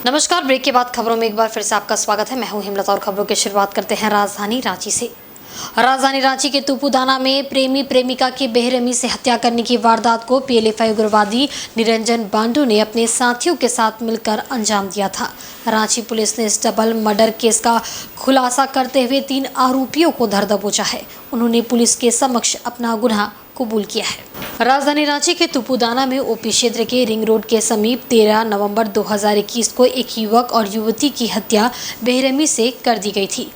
नमस्कार। ब्रेक के बाद खबरों में एक बार फिर से आपका स्वागत है। मैं हूं हिमलता और खबरों की शुरुआत करते हैं राजधानी रांची से। राजधानी रांची के तुपुदाना में प्रेमी प्रेमिका की बेरहमी से हत्या करने की वारदात को पीएलएफआई उग्रवादी निरंजन बांडू ने अपने साथियों के साथ मिलकर अंजाम दिया था। रांची पुलिस ने इस डबल मर्डर केस का खुलासा करते हुए 3 आरोपियों को धर दबोचा है। उन्होंने पुलिस के समक्ष अपना गुनाह कबूल किया है। राजधानी रांची के तुपुदाना में ओपी क्षेत्र के रिंग रोड के समीप 13 नवंबर 2021 को एक युवक और युवती की हत्या बेरहमी से कर दी गई थी।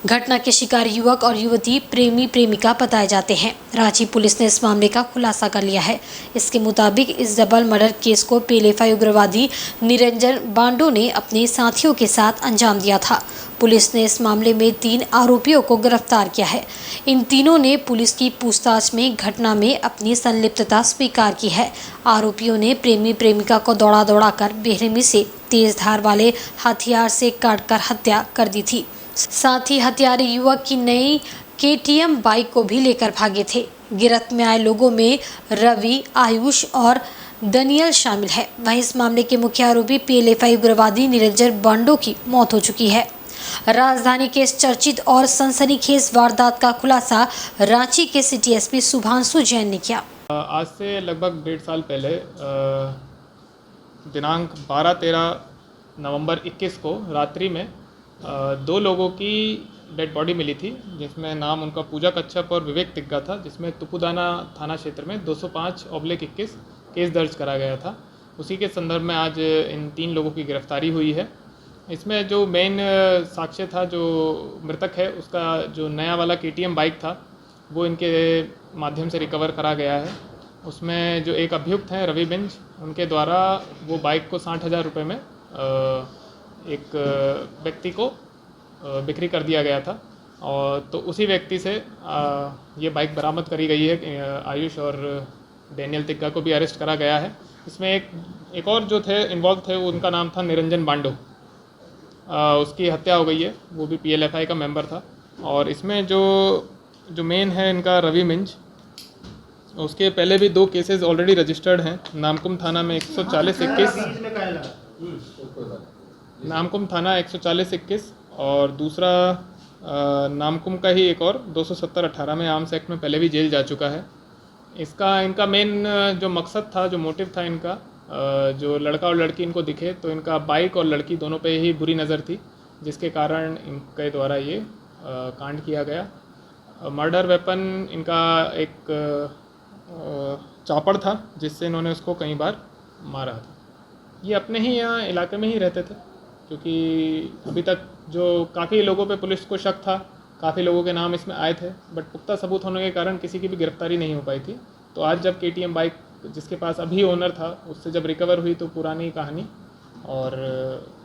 घटना के शिकार युवक और युवती प्रेमी प्रेमिका बताए जाते हैं। रांची पुलिस ने इस मामले का खुलासा कर लिया है। इसके मुताबिक इस डबल मर्डर केस को पीएलएफआई उग्रवादी निरंजन बांडू ने अपने साथियों के साथ अंजाम दिया था। पुलिस ने इस मामले में 3 आरोपियों को गिरफ्तार किया है। इन तीनों ने पुलिस की पूछताछ में घटना में अपनी संलिप्तता स्वीकार की है। आरोपियों ने प्रेमी प्रेमिका को दौड़ा कर बेरहमी से तेज धार वाले हथियार से काटकर हत्या कर दी थी। साथ ही हत्यारे युवक की नई केटीएम बाइक को भी लेकर भागे थे। गिरफ्त में आए लोगों में रवि, आयुष और दनियल शामिल है। वहीं इस मामले के मुख्य आरोपी पीएलएफआई उग्रवादी निरंजन बांडू की मौत हो चुकी है। राजधानी के इस चर्चित और सनसनीखेज वारदात का खुलासा रांची के सिटी एसपी शुभांशु जैन ने किया। आज से लगभग 1.5 साल पहले दिनांक 12-13 नवंबर 21 को रात्रि में 2 लोगों की डेड बॉडी मिली थी, जिसमें नाम उनका पूजा कच्छप और विवेक तिग्गा था, जिसमें तुपुदाना थाना क्षेत्र में 205/21 केस दर्ज करा गया था। उसी के संदर्भ में आज इन 3 लोगों की गिरफ्तारी हुई है। इसमें जो मेन साक्ष्य था, जो मृतक है उसका जो नया वाला केटीएम बाइक था, वो इनके माध्यम से रिकवर करा गया है। उसमें जो एक अभियुक्त हैं रवि बिंज, उनके द्वारा वो बाइक को 60,000 रुपये में एक व्यक्ति को बिक्री कर दिया गया था, और तो उसी व्यक्ति से ये बाइक बरामद करी गई है। आयुष और डेनियल तिग्गा को भी अरेस्ट करा गया है। इसमें एक और जो थे इन्वॉल्व थे, उनका नाम था निरंजन बांडू। उसकी हत्या हो गई है, वो भी पीएलएफआई का मेंबर था। और इसमें जो मेन है इनका रवि मिंज, उसके पहले भी 2 केसेस ऑलरेडी रजिस्टर्ड हैं। नामकुम थाना में 140/21 नामकुम थाना 140/21 और दूसरा नामकुम का ही एक और 270/18 में आर्म्स एक्ट में पहले भी जेल जा चुका है। इनका मेन जो मकसद था, जो मोटिव था इनका, जो लड़का और लड़की इनको दिखे तो इनका बाइक और लड़की दोनों पे ही बुरी नज़र थी, जिसके कारण इनके द्वारा ये कांड किया गया। मर्डर वेपन इनका एक चापड़ था, जिससे इन्होंने उसको कई बार मारा था। ये अपने ही यहाँ इलाके में ही रहते थे, क्योंकि अभी तक जो काफ़ी लोगों पे पुलिस को शक था, काफ़ी लोगों के नाम इसमें आए थे, बट पुख्ता सबूत होने के कारण किसी की भी गिरफ्तारी नहीं हो पाई थी। तो आज जब केटीएम बाइक जिसके पास अभी ओनर था, उससे जब रिकवर हुई, तो पुरानी कहानी और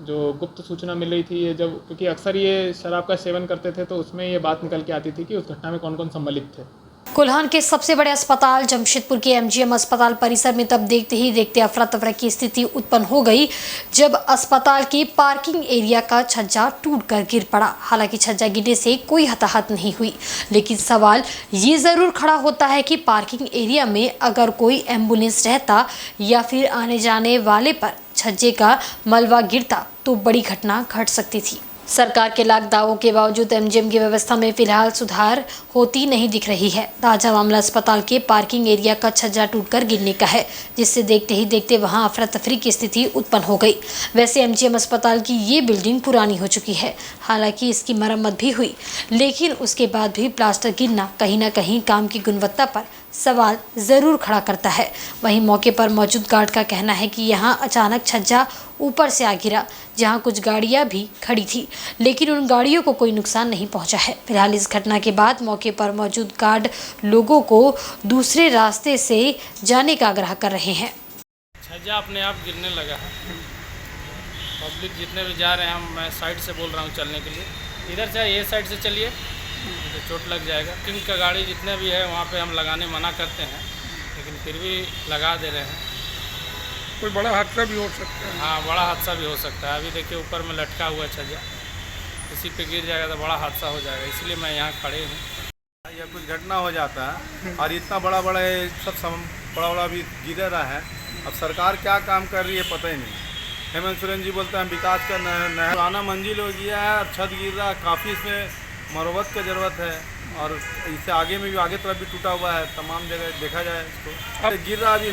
जो गुप्त सूचना मिल रही थी, ये जब, क्योंकि अक्सर ये शराब का सेवन करते थे, तो उसमें ये बात निकल के आती थी कि उस घटना में कौन कौन सम्मिलित थे। कोल्हान के सबसे बड़े अस्पताल जमशेदपुर के एमजीएम अस्पताल परिसर में तब देखते ही देखते अफरा तफरा की स्थिति उत्पन्न हो गई, जब अस्पताल के पार्किंग एरिया का छज्जा टूटकर गिर पड़ा। हालांकि छज्जा गिरने से कोई हताहत नहीं हुई, लेकिन सवाल ये जरूर खड़ा होता है कि पार्किंग एरिया में अगर कोई एम्बुलेंस रहता या फिर आने जाने वाले पर छज्जे का मलबा गिरता तो बड़ी घटना घट सकती थी। सरकार के लाख दावों के बावजूद एमजीएम की व्यवस्था में फिलहाल सुधार होती नहीं दिख रही है। ताजा मामला अस्पताल के पार्किंग एरिया का छज्जा टूटकर गिरने का है, जिससे देखते ही देखते वहां अफरा तफरी की स्थिति उत्पन्न हो गई। वैसे एमजीएम अस्पताल की ये बिल्डिंग पुरानी हो चुकी है, हालांकि इसकी मरम्मत भी हुई, लेकिन उसके बाद भी प्लास्टर गिरना कहीं ना कहीं काम की गुणवत्ता पर सवाल ज़रूर खड़ा करता है। वहीं मौके पर मौजूद गार्ड का कहना है कि यहां अचानक छज्जा ऊपर से आ गिरा, जहां कुछ गाड़ियां भी खड़ी थी, लेकिन उन गाड़ियों को कोई नुकसान नहीं पहुंचा है। फिलहाल इस घटना के बाद मौके पर मौजूद गार्ड लोगों को दूसरे रास्ते से जाने का आग्रह कर रहे हैं। छज्जा अपने आप गिरने लगा है। पब्लिक जितने भी जा रहे हैं, मैं साइड से बोल रहा हूँ चलने के लिए, इधर से ये साइड से चलिए, तो चोट लग जाएगा। किंग का गाड़ी जितने भी है वहाँ पे हम लगाने मना करते हैं, लेकिन फिर भी लगा दे रहे हैं। कोई बड़ा हादसा भी हो सकता है। हाँ, बड़ा हादसा भी हो सकता है। अभी देखिए ऊपर में लटका हुआ छज्जा, किसी पे गिर जाएगा तो बड़ा हादसा हो जाएगा, इसलिए मैं यहाँ खड़े हूँ। या कुछ घटना हो जाता है, और इतना बड़ा बड़ा भी गिर रहा है। अब सरकार क्या काम कर रही है पता ही नहीं। हेमंत सोरेन जी बोलते हैं हम विकास का नया पुराना मंजिल हो गया है और छत गिर रहा है, काफ़ी इसमें मरम्मत की ज़रूरत है। और इससे आगे में भी आगे तरफ भी टूटा हुआ है, तमाम जगह देखा जाए इसको। अब गिर रहा, अभी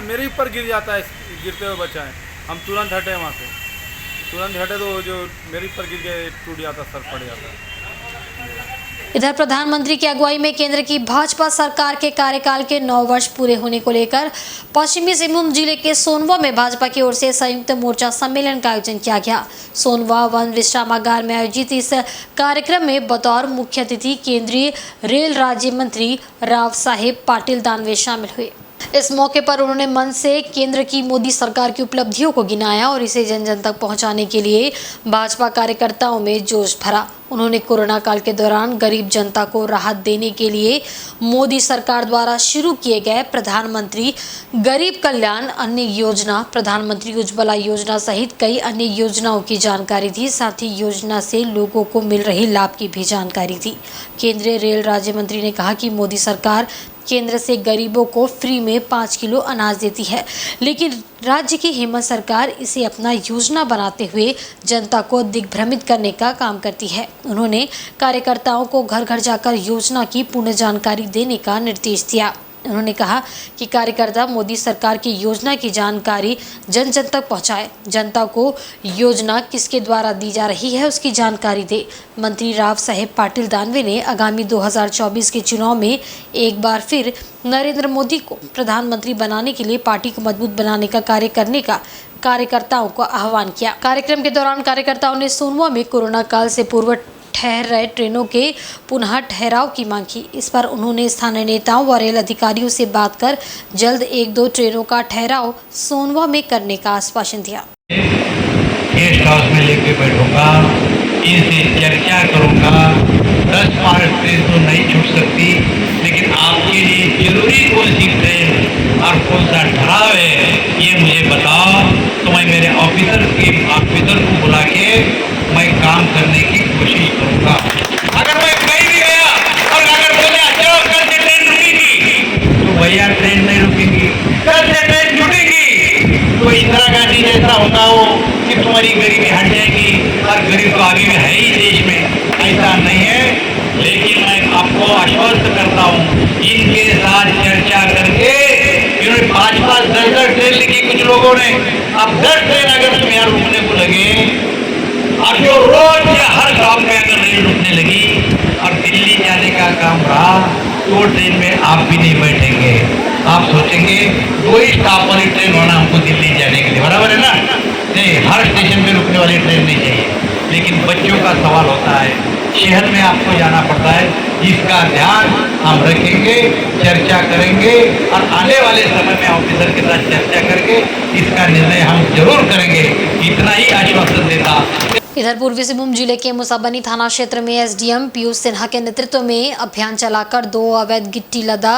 मेरे ऊपर गिर जाता है, गिरते हुए बचा है। हम तुरंत हटे वहाँ से, तुरंत हटे तो जो मेरे ऊपर गिर के टूट जाता, सर पड़ जाता है। इधर प्रधानमंत्री की अगुवाई में केंद्र की भाजपा सरकार के कार्यकाल के 9 वर्ष पूरे होने को लेकर पश्चिमी सिंहभूम जिले के सोनवा में भाजपा की ओर से संयुक्त मोर्चा सम्मेलन का आयोजन किया गया। सोनवा वन विश्रामागार में आयोजित इस कार्यक्रम में बतौर मुख्य अतिथि केंद्रीय रेल राज्य मंत्री राव साहेब पाटिल दानवे शामिल हुए। इस मौके पर उन्होंने मन से केंद्र की मोदी सरकार की उपलब्धियों को गिनाया और इसे जन जन तक पहुंचाने के लिए भाजपा कार्यकर्ताओं में जोश भरा। उन्होंने कोरोना काल के दौरान गरीब जनता को राहत देने के लिए मोदी सरकार द्वारा शुरू किए गए प्रधानमंत्री गरीब कल्याण अन्न योजना, प्रधानमंत्री उज्ज्वला योजना सहित कई अन्य योजनाओं की जानकारी दी। साथ ही योजना से लोगों को मिल रही लाभ की भी जानकारी दी। केंद्रीय रेल राज्य मंत्री ने कहा कि मोदी सरकार केंद्र से गरीबों को फ्री में 5 किलो अनाज देती है, लेकिन राज्य की हेमंत सरकार इसे अपना योजना बनाते हुए जनता को दिग्भ्रमित करने का काम करती है। उन्होंने कार्यकर्ताओं को घर घर जाकर योजना की पूर्ण जानकारी देने का निर्देश दिया। उन्होंने कहा कि कार्यकर्ता मोदी सरकार की योजना की जानकारी जन जन तक पहुंचाए, जनता को योजना किसके द्वारा दी जा रही है उसकी जानकारी दे। मंत्री राव साहेब पाटिल दानवे ने आगामी 2024 के चुनाव में एक बार फिर नरेंद्र मोदी को प्रधानमंत्री बनाने के लिए पार्टी को मजबूत बनाने का कार्य करने का कार्यकर्ताओं को आह्वान किया। कार्यक्रम के दौरान कार्यकर्ताओं ने सोनवा में कोरोना काल से पूर्व ठहर रहे ट्रेनों के पुनः ठहराव की मांग की। इस पर उन्होंने स्थानीय नेताओं व रेल अधिकारियों से बात कर जल्द 1-2 ट्रेनों का ठहराव सोनवा में करने का आश्वासन दिया। गेस्ट हाउस में लेके बैठूंगा, इनसे चर्चा करूंगा। 10-12 ट्रेन तो नहीं छूट सकती, लेकिन आपके लिए जरूरी कौन सी ट्रेन और कौन सा ठहराव है ये मुझे बताओ, तो मैं मेरे ऑफिसर को बुला के मैं काम करने की कोशिश करूंगा। अगर मैं कहीं भी गया और अगर बोला चलो कल से ट्रेन रुकेगी, तो भैया ट्रेन नहीं रुकेगी। कल से ट्रेन छूटेगी तो इंदिरा गांधी जैसा होता हो कि तुम्हारी गरीबी हट जाएगी, और गरीब तो आगे में है ही देश में, ऐसा नहीं है। लेकिन मैं आपको आश्वस्त करता हूँ, इनके साथ चर्चा करके इन्होंने 5-5, 10-10 ट्रेन लिखी कुछ लोगों ने। अब 10 ट्रेन अगर तुम्हें यहाँ रुकने को लगे और जो रोज या हर काम में अगर नहीं रुकने लगी और दिल्ली जाने का काम रहा, तो ट्रेन में आप भी नहीं बैठेंगे। आप सोचेंगे 2 ही स्टॉप वाली ट्रेन होना हमको दिल्ली जाने के लिए, बराबर है ना? नहीं, हर स्टेशन पे रुकने वाली ट्रेन नहीं चाहिए। लेकिन बच्चों का सवाल होता है, शहर में आपको जाना पड़ता है, इसका ध्यान हम रखेंगे, चर्चा करेंगे और आने वाले समय में ऑफिसर के साथ चर्चा करके इसका निर्णय हम जरूर करेंगे। इतना ही आश्वासन देता। इधर पूर्वी सिंहभूम जिले के मुसाबनी थाना क्षेत्र में एसडीएम पीयूष सिन्हा के नेतृत्व में अभियान चलाकर 2 अवैध गिट्टी लदा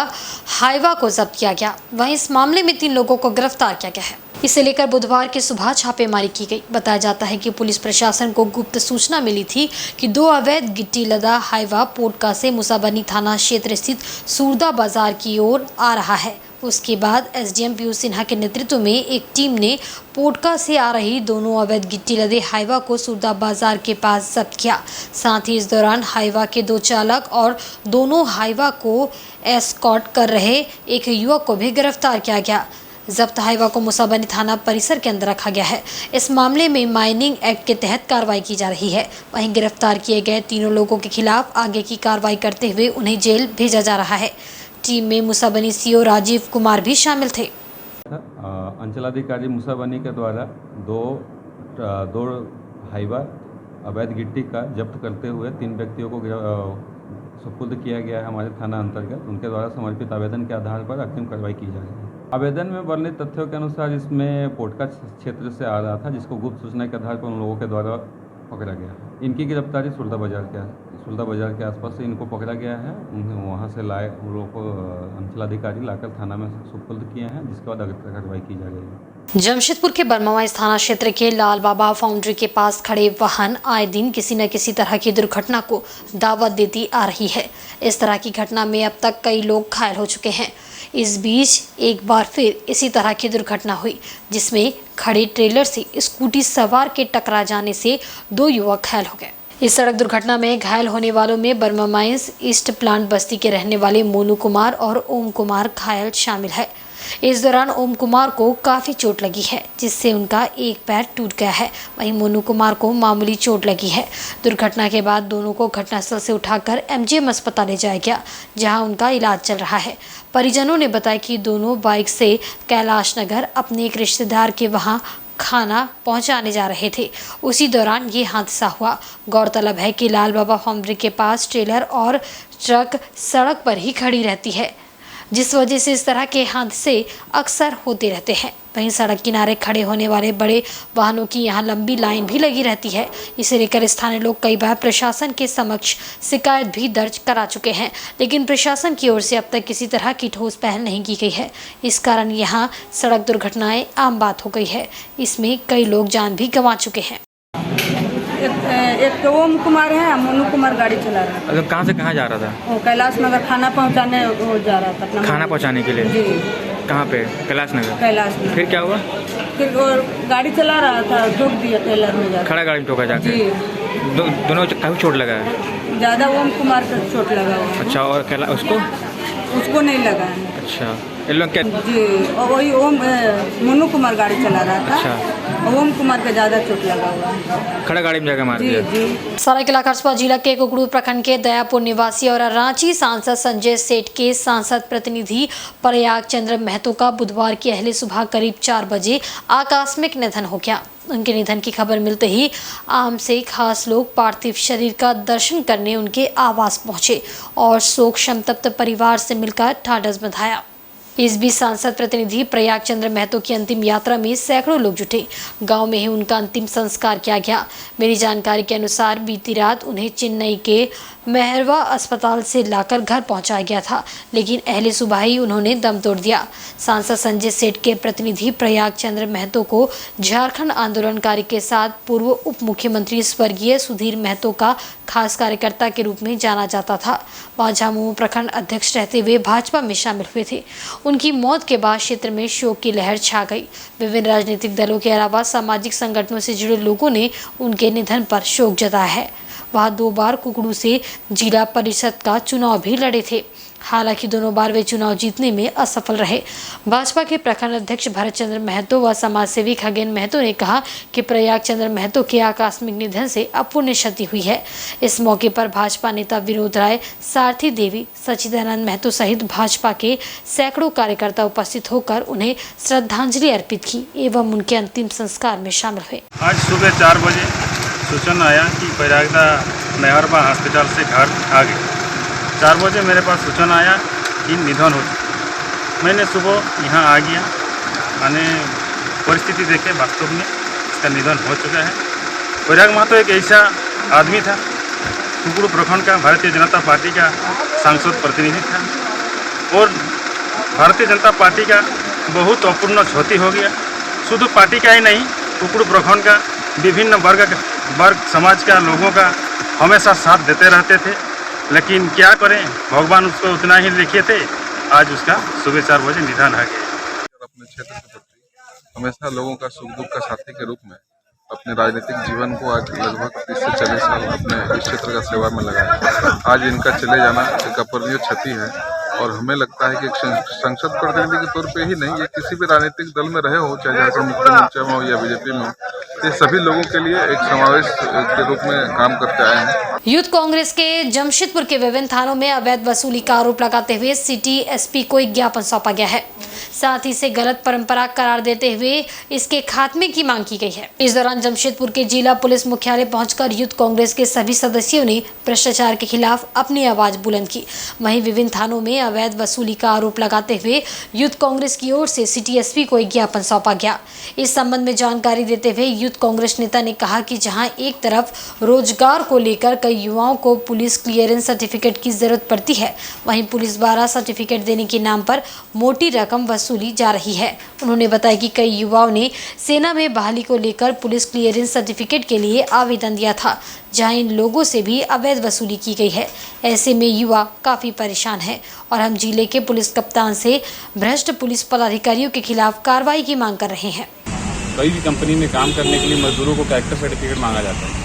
हाईवा को जब्त किया गया। वहीं इस मामले में 3 लोगों को गिरफ्तार किया गया है। इसे लेकर बुधवार की सुबह छापेमारी की गई। बताया जाता है कि पुलिस प्रशासन को गुप्त सूचना मिली थी कि 2 अवैध गिट्टी लदा हाईवा पोटका से मुसाबनी थाना क्षेत्र स्थित सूरदा बाजार की ओर आ रहा है। उसके बाद एसडीएम पीयूष सिन्हा के नेतृत्व में एक टीम ने पोटका से आ रही दोनों अवैध गिट्टी लदे हाईवा को सूरदा बाजार के पास जब्त किया। साथ ही इस दौरान हाईवा के 2 चालक और दोनों हाईवा को एस्कॉर्ट कर रहे एक युवक को भी गिरफ्तार किया गया। जब्त हाईवा को मुसाबनी थाना परिसर के अंदर रखा गया है। इस मामले में माइनिंग एक्ट के तहत कार्रवाई की जा रही है। वहीं गिरफ्तार किए गए तीनों लोगों के खिलाफ आगे की कार्रवाई करते हुए उन्हें जेल भेजा जा रहा है। टीम में मुसाबनी सीओ राजीव कुमार भी शामिल थे। अंचलाधिकारी मुसाबनी के द्वारा दो हाईवा अवैध गिट्टी का जब्त करते हुए 3 व्यक्तियों को सुपुर्द किया गया है हमारे थाना अंतर्गत। उनके द्वारा समर्पित आवेदन के आधार पर अग्रिम कार्रवाई की जा रही है। आवेदन में वर्णित तथ्यों के अनुसार इसमें पोटका क्षेत्र से आ रहा था, जिसको गुप्त सूचना के आधार पर उन लोगों के द्वारा पकड़ा गया। इनकी गिरफ्तारी सूरदा बाजार के आसपास से इनको पकड़ा गया है। वहाँ से लाए उन लोगों को अंचलाधिकारी लाकर थाना में सुपुर्द किए हैं, जिसके बाद अगली कार्रवाई की जा रही है। जमशेदपुर के बरमावास थाना क्षेत्र के लाल बाबा फाउंड्री के पास खड़े वाहन आए दिन किसी न किसी तरह की दुर्घटना को दावत देती आ रही है। इस तरह की घटना में अब तक कई लोग घायल हो चुके हैं। इस बीच एक बार फिर इसी तरह की दुर्घटना हुई, जिसमें खड़े ट्रेलर से स्कूटी सवार के टकरा जाने से 2 युवक घायल हो गए। इस सड़क दुर्घटना में घायल होने वालों में बर्मा माइंस ईस्ट प्लांट बस्ती के रहने वाले मोनू कुमार और ओम कुमार घायल शामिल है। इस दौरान ओम कुमार को काफ़ी चोट लगी है, जिससे उनका एक पैर टूट गया है। वहीं मोनू कुमार को मामूली चोट लगी है। दुर्घटना के बाद दोनों को घटनास्थल से उठाकर MGM अस्पताल ले जाया गया, जहां उनका इलाज चल रहा है। परिजनों ने बताया कि दोनों बाइक से कैलाश नगर अपने एक रिश्तेदार के वहां खाना पहुंचाने जा रहे थे। उसी दौरान ये हादसा हुआ। गौरतलब है कि लाल बाबा फाउंड्री के पास ट्रेलर और ट्रक सड़क पर ही खड़ी रहती है, जिस वजह से इस तरह के हादसे अक्सर होते रहते हैं। वहीं सड़क किनारे खड़े होने वाले बड़े वाहनों की यहां लंबी लाइन भी लगी रहती है। इसे लेकर स्थानीय लोग कई बार प्रशासन के समक्ष शिकायत भी दर्ज करा चुके हैं, लेकिन प्रशासन की ओर से अब तक किसी तरह की ठोस पहल नहीं की गई है। इस कारण यहां सड़क दुर्घटनाएं आम बात हो गई है। इसमें कई लोग जान भी गंवा चुके हैं। एक तो ओम कुमार है, मोनू कुमार गाड़ी चला रहा है। मतलब कहाँ से कहाँ जा रहा था? वो कैलाश नगर खाना पहुंचाने वो जा रहा था अपना खाना पहुंचाने के लिए? जी। कहाँ पे? कैलाश नगर। कैलाश नगर। फिर क्या हुआ? फिर वो गाड़ी चला रहा था, ठोक दिया ट्रेलर में जाकर। खड़ा गाड़ी में ठोका जाके? जी। दोनों काफी चोट लगा है? ज़्यादा ओम कुमार को चोट लगा हुआ है। अच्छा, और उसको नहीं लगा है। अच्छा, ये लोग क्या? जी, और वही मोनू कुमार गाड़ी चला रहा था। अच्छा। ओम कुमार का ज़्यादा चोट लगा हुआ है। खड़ा गाड़ी में जाकर मार दिया? जी। सरायकेला कस्बा जिला के कुकड़ू प्रखंड के दयापुर निवासी और रांची सांसद संजय सेठ के सांसद प्रतिनिधि प्रयाग चंद्र महतो का बुधवार की अहले सुबह करीब 4 बजे आकस्मिक निधन हो गया। उनके निधन की खबर मिलते ही आम से खास लोग पार्थिव शरीर का दर्शन करने उनके आवास पहुंचे और शोक संतप्त परिवार से मिलकर ढाढस बंधाया। इस बीच सांसद प्रतिनिधि प्रयाग चंद्र महतो की अंतिम यात्रा में सैकड़ों लोग जुटे। गांव में ही उनका अंतिम संस्कार किया गया। मेरी जानकारी के अनुसार बीती रात उन्हें चेन्नई के मेहरवा अस्पताल से लाकर घर पहुंचाया गया था, लेकिन अहले सुबह ही उन्होंने दम तोड़ दिया। सांसद संजय सेठ के प्रतिनिधि प्रयाग चंद्र महतो को झारखंड आंदोलनकारी के साथ पूर्व उप मुख्यमंत्री स्वर्गीय सुधीर महतो का खास कार्यकर्ता के रूप में जाना जाता था। वह झामुमो प्रखंड अध्यक्ष रहते हुए भाजपा में शामिल हुए थे। उनकी मौत के बाद क्षेत्र में शोक की लहर छा गई। विभिन्न राजनीतिक दलों के अलावा सामाजिक संगठनों से जुड़े लोगों ने उनके निधन पर शोक जताया है। वह 2 बार कुकड़ू से जिला परिषद का चुनाव भी लड़े थे। हालांकि दोनों बार वे चुनाव जीतने में असफल रहे। भाजपा के प्रखंड अध्यक्ष भरत चंद्र महतो व समाजसेवी खगेन महतो ने कहा कि प्रयाग चंद्र महतो के आकस्मिक निधन से अपूर्णीय क्षति हुई है। इस मौके पर भाजपा नेता विनोद राय, सारथी देवी, सच्चिदानंद महतो सहित भाजपा के सैकड़ों कार्यकर्ता उपस्थित होकर उन्हें श्रद्धांजलि अर्पित की एवं उनके अंतिम संस्कार में शामिल हुए। आज सुबह 4 बजे सूचना आया कि प्रयागदा मेहरबा हॉस्पिटल से घर आ गए। 4 बजे मेरे पास सूचना आया कि निधन हो चुका। मैंने सुबह यहाँ आ गया, आने परिस्थिति देखे वास्तव में इसका निधन हो चुका है। प्रयाग महतो एक ऐसा आदमी था, कुकड़ू प्रखंड का भारतीय जनता पार्टी का सांसद प्रतिनिधि था और भारतीय जनता पार्टी का बहुत अपूर्ण क्षति हो गया। शुद्ध पार्टी का ही नहीं, कुकड़ू प्रखंड का विभिन्न वर्ग समाज का लोगों का हमेशा साथ देते रहते थे। लेकिन क्या करें, भगवान उसको उतना ही लिखे थे। आज उसका सुबह 4 बजे निधन है गया। अपने क्षेत्र के प्रति हमेशा लोगों का सुख दुख का साथी के रूप में अपने राजनीतिक जीवन को आज लगभग 30 से 40 साल अपने इस क्षेत्र का सेवा में लगाया। आज इनका चले जाना एक अपूरणीय क्षति है और हमें लगता है कि एक संसद प्रतिनिधि के तौर पे ही नहीं, ये किसी भी राजनीतिक दल में रहे हो, चाहे झारखंड मुक्ति मोर्चा में हो या बीजेपी में, ये सभी लोगों के लिए एक समावेश के रूप में काम करते आए हैं। यूथ कांग्रेस के जमशेदपुर के विभिन्न थानों में अवैध वसूली का आरोप लगाते हुए सिटी एसपी को एक ज्ञापन सौंपा गया है। साथ ही इसे गलत परंपरा करार देते हुए इसके खात्मे की मांग की गई है। इस दौरान जमशेदपुर के जिला पुलिस मुख्यालय पहुंचकर यूथ कांग्रेस के सभी सदस्यों ने भ्रष्टाचार के खिलाफ अपनी आवाज बुलंद की। वहीं विभिन्न थानों में अवैध वसूली का आरोप लगाते हुए यूथ कांग्रेस की ओर से सिटी एसपी को एक ज्ञापन सौंपा गया। इस संबंध में जानकारी देते हुए यूथ कांग्रेस नेता ने कहा कि जहां एक तरफ रोजगार को लेकर कई युवाओं को पुलिस क्लियरेंस सर्टिफिकेट की जरूरत पड़ती है, वहीं पुलिस द्वारा सर्टिफिकेट देने के नाम पर मोटी रकम वसूली जा रही है। उन्होंने बताया कि कई युवाओं ने सेना में बहाली को लेकर पुलिस क्लियरेंस सर्टिफिकेट के लिए आवेदन दिया था, जहां इन लोगों से भी अवैध वसूली की गई है। ऐसे में युवा काफी परेशान है और हम जिले के पुलिस कप्तान से भ्रष्ट पुलिस पदाधिकारियों के खिलाफ कार्रवाई की मांग कर रहे हैं। कोई भी कंपनी में काम करने के लिए मजदूरों को कैरेक्टर सर्टिफिकेट मांगा जाता है।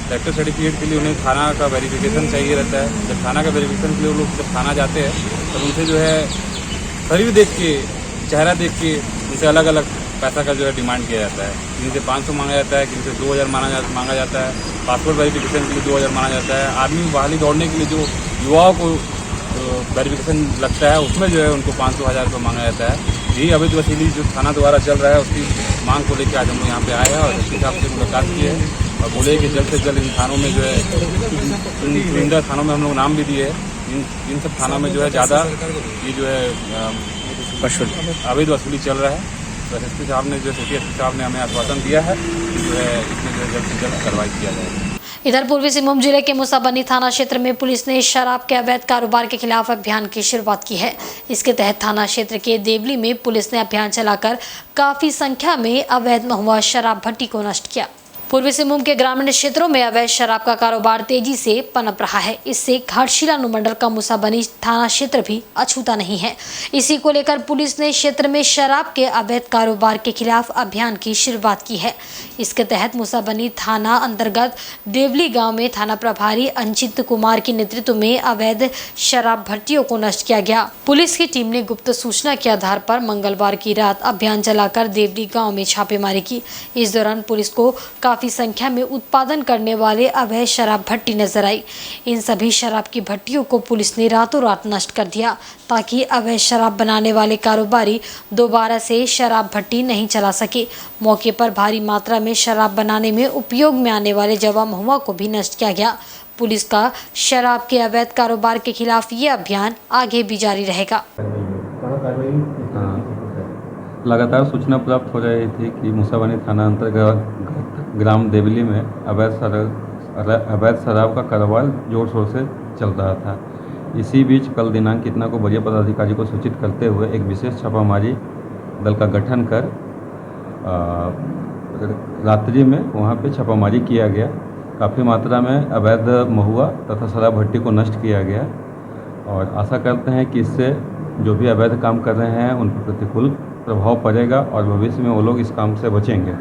कैरेक्टर सर्टिफिकेट के लिए उन्हें थाना का वेरिफिकेशन चाहिए रहता है। जब थाना का वेरिफिकेशन के लिए लोग जब थाना जाते हैं तो उनसे जो है शरीर देख के, चेहरा देख के उनसे अलग अलग पैसा का जो है डिमांड किया जाता है। किसी से 500 मांगा जाता है, किसी से 2000 मांगा जाता है। पासपोर्ट वेरिफिकेशन के लिए 2000 मांगा जाता है। आर्मी बहाली दौड़ने के लिए जो युवाओं को वेरिफिकेशन लगता है उसमें जो है उनको 500-1000 रुपये मांगा जाता है। यही अवैध वसूली जो थाना द्वारा चल रहा है उसकी मांग को लेकर आज हम लोग यहाँ पे आए हैं और इसके हिसाब से मुलाकात की है और बोले कि जल्द से जल्द इन थानों में जो है चुनिंदा थानों में हम लोग नाम भी दिए हैं। इन सब थानों में जो है ज़्यादा ये जो है अवैध वसूली चल रहा है। तो एसपी साहब ने जो सिटी एसपी साहब ने हमें आश्वासन दिया है कि जो है इसमें जो है जल्द से जल्द कार्रवाई किया जाएगा। इधर पूर्वी सिंहभूम जिले के मुसाबनी थाना क्षेत्र में पुलिस ने शराब के अवैध कारोबार के खिलाफ अभियान की शुरुआत की है। इसके तहत थाना क्षेत्र के देवली में पुलिस ने अभियान चलाकर काफी संख्या में अवैध महुआ शराब भट्टी को नष्ट किया। पूर्वी सिंहभूम के ग्रामीण क्षेत्रों में अवैध शराब का कारोबार तेजी से पनप रहा है। इससे घाटशिला अनुमंडल का मुसाबनी थाना क्षेत्र भी अछूता नहीं है। इसी को लेकर पुलिस ने क्षेत्र में शराब के अवैध कारोबार के खिलाफ अभियान की शुरुआत की है। इसके तहत मुसाबनी थाना अंतर्गत देवली गांव में थाना प्रभारी अंचित कुमार के नेतृत्व में अवैध शराब भट्टियों को नष्ट किया गया। पुलिस की टीम ने गुप्त सूचना के आधार पर मंगलवार की रात अभियान चलाकर देवली गाँव में छापेमारी की। इस दौरान पुलिस को काफी संख्या में उत्पादन करने वाले अवैध शराब भट्टी नजर आई। इन सभी शराब की भट्टियों को पुलिस ने रातों रात नष्ट कर दिया ताकि अवैध शराब बनाने वाले कारोबारी दोबारा से शराब भट्टी नहीं चला सके। मौके पर भारी मात्रा में शराब बनाने में उपयोग में आने वाले जवा महुआ को भी नष्ट किया गया। पुलिस का शराब के अवैध कारोबार के खिलाफ ये अभियान आगे भी जारी रहेगा। लगातार सूचना प्राप्त हो रही थी कि मुसाबनी थाना अंतर्गत ग्राम देवली में अवैध शराब का कारोबार जोर शोर से चल रहा था। इसी बीच कल दिनांक कितना को वरीय पदाधिकारी को सूचित करते हुए एक विशेष छापामारी दल का गठन कर रात्रि में वहां पे छापामारी किया गया। काफ़ी मात्रा में अवैध महुआ तथा शराब भट्टी को नष्ट किया गया और आशा करते हैं कि इससे जो भी अवैध काम कर रहे हैं उन पर प्रतिकूल प्रभाव पड़ेगा और भविष्य में वो लोग इस काम से बचेंगे।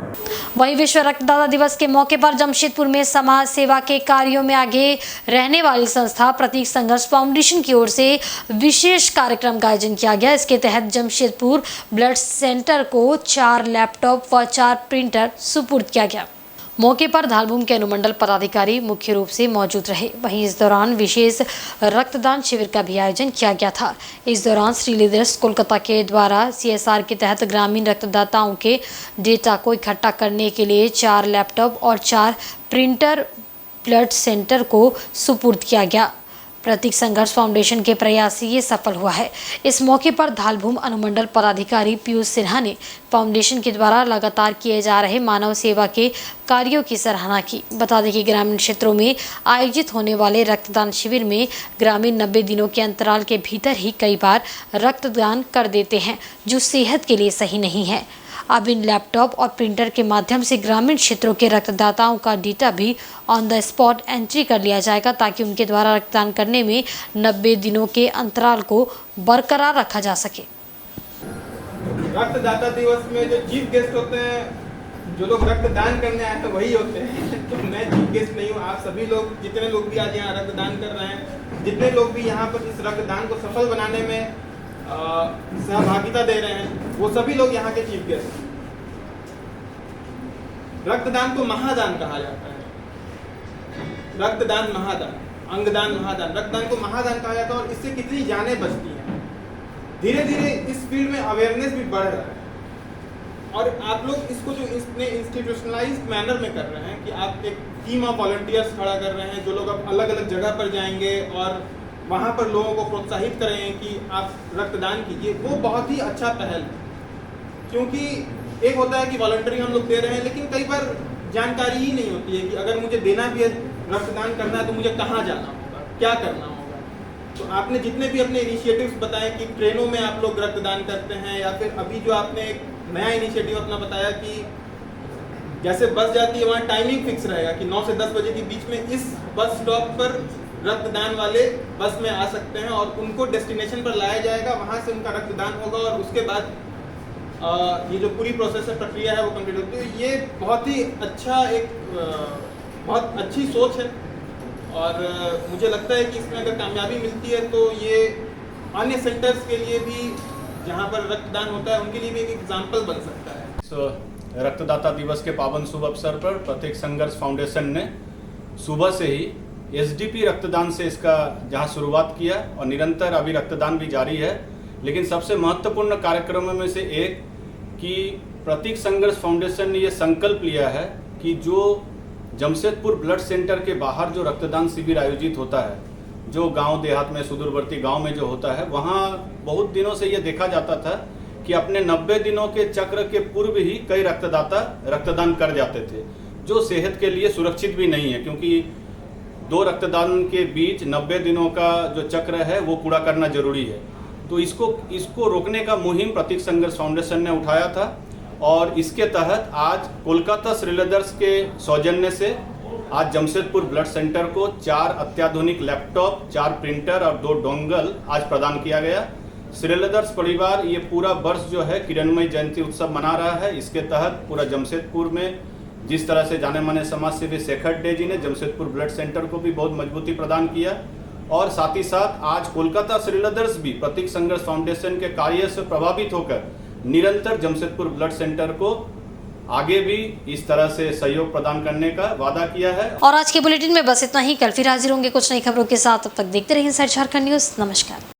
वहीं विश्व रक्तदाता दिवस के मौके पर जमशेदपुर में समाज सेवा के कार्यों में आगे रहने वाली संस्था प्रतीक संघर्ष फाउंडेशन की ओर से विशेष कार्यक्रम का आयोजन किया गया। इसके तहत जमशेदपुर ब्लड सेंटर को 4 लैपटॉप व 4 प्रिंटर सुपुर्द किया गया। मौके पर धालभूम के अनुमंडल पदाधिकारी मुख्य रूप से मौजूद रहे। वहीं इस दौरान विशेष रक्तदान शिविर का भी आयोजन किया गया था। इस दौरान श्री लीडर्स कोलकाता के द्वारा CSR के तहत ग्रामीण रक्तदाताओं के डेटा को इकट्ठा करने के लिए 4 लैपटॉप और 4 प्रिंटर ब्लड सेंटर को सुपुर्द किया गया। प्रतीक संघर्ष फाउंडेशन के प्रयास से ये सफल हुआ है। इस मौके पर धालभूम अनुमंडल पदाधिकारी पीयूष सिन्हा ने फाउंडेशन के द्वारा लगातार किए जा रहे मानव सेवा के कार्यों की सराहना की। बता दें कि ग्रामीण क्षेत्रों में आयोजित होने वाले रक्तदान शिविर में ग्रामीण 90 दिनों के अंतराल के भीतर ही कई बार रक्तदान कर देते हैं, जो सेहत के लिए सही नहीं है। अब इन लैपटॉप और प्रिंटर के माध्यम से ग्रामीण क्षेत्रों के रक्तदाताओं का डेटा भी ऑन द स्पॉट एंट्री कर लिया जाएगा ताकि उनके द्वारा रक्तदान करने में 90 दिनों के अंतराल को बरकरार रखा जा सके। रक्तदाता दिवस में जो चीफ गेस्ट होते हैं, जो लोग रक्तदान करने आए हैं वही होते हैं। तो मैं चीफ गेस्ट नहीं हूँ। आप सभी लोग, जितने लोग भी आज यहाँ रक्तदान कर रहे हैं, जितने लोग भी यहाँ पर इस रक्तदान को सफल बनाने में सहभागिता दे रहे हैं, वो सभी लोग यहाँ के चीफ गेस्ट हैं। रक्तदान को महादान कहा जाता है। रक्तदान महादान, अंगदान महादान, रक्तदान को महादान कहा जाता है और इससे कितनी जानें बचती हैं। धीरे धीरे इस फील्ड में अवेयरनेस भी बढ़ रहा है और आप लोग इसको जो इतने इंस्टीट्यूशनलाइज्ड मैनर में कर रहे हैं कि आप एक टीम ऑफ वॉलंटियर्स खड़ा कर रहे हैं, जो लोग अब अलग अलग जगह पर जाएंगे और वहाँ पर लोगों को प्रोत्साहित करें कि आप रक्तदान कीजिए, वो बहुत ही अच्छा पहल है। क्योंकि एक होता है कि वॉलंटियरिंग हम लोग दे रहे हैं, लेकिन कई बार जानकारी ही नहीं होती है कि अगर मुझे देना भी है, रक्तदान करना है, तो मुझे कहाँ जाना होगा, क्या करना होगा। तो आपने जितने भी अपने इनिशिएटिव्स बताए कि ट्रेनों में आप लोग रक्तदान करते हैं, या फिर अभी जो आपने एक नया इनिशिएटिव अपना बताया कि जैसे बस जाती है वहाँ टाइमिंग फिक्स रहेगा कि 9 से 10 बजे के बीच में इस बस स्टॉप पर रक्तदान वाले बस में आ सकते हैं और उनको डेस्टिनेशन पर लाया जाएगा, वहाँ से उनका रक्तदान होगा और उसके बाद ये जो पूरी प्रोसेस है, प्रक्रिया है, वो कंप्लीट होती है। ये बहुत ही अच्छा बहुत अच्छी सोच है और मुझे लगता है कि इसमें अगर कामयाबी मिलती है तो ये अन्य सेंटर्स के लिए भी जहाँ पर रक्तदान होता है उनके लिए भी एक एग्जाम्पल बन सकता है। रक्तदाता दिवस के पावन शुभ अवसर पर प्रतीक संघर्ष फाउंडेशन ने सुबह से ही एसडीपी रक्तदान से इसका जहां शुरुआत किया और निरंतर अभी रक्तदान भी जारी है। लेकिन सबसे महत्वपूर्ण कार्यक्रमों में से एक कि प्रतीक संघर्ष फाउंडेशन ने ये संकल्प लिया है कि जो जमशेदपुर ब्लड सेंटर के बाहर जो रक्तदान शिविर आयोजित होता है, जो गांव देहात में सुदूरवर्ती गांव में जो होता है, वहां बहुत दिनों से ये देखा जाता था कि अपने 90 दिनों के चक्र के पूर्व ही कई रक्तदाता रक्तदान कर जाते थे, जो सेहत के लिए सुरक्षित भी नहीं है, क्योंकि 2 रक्तदान के बीच 90 दिनों का जो चक्र है वो पूरा करना जरूरी है। तो इसको रोकने का मुहिम प्रतीक संघर्ष फाउंडेशन ने उठाया था और इसके तहत आज कोलकाता श्रीलेदर्स के सौजन्य से आज जमशेदपुर ब्लड सेंटर को 4 अत्याधुनिक लैपटॉप, 4 प्रिंटर और 2 डोंगल आज प्रदान किया गया। श्रीलेदर्स परिवार ये पूरा वर्ष जो है किरणमयी जयंती उत्सव मना रहा है। इसके तहत पूरा जमशेदपुर में जिस तरह से जाने माने समाज सेवी शेखर डे जी ने जमशेदपुर ब्लड सेंटर को भी बहुत मजबूती प्रदान किया और साथ ही साथ आज कोलकाता श्रीलेदर्स भी प्रतीक संघर्ष फाउंडेशन के कार्य से प्रभावित होकर निरंतर जमशेदपुर ब्लड सेंटर को आगे भी इस तरह से सहयोग प्रदान करने का वादा किया है। और आज के बुलेटिन में बस इतना ही। कल फिर हाजिर होंगे कुछ नई खबरों के साथ। तब तक देखते रहिए इनसाइड झारखंड न्यूज। नमस्कार।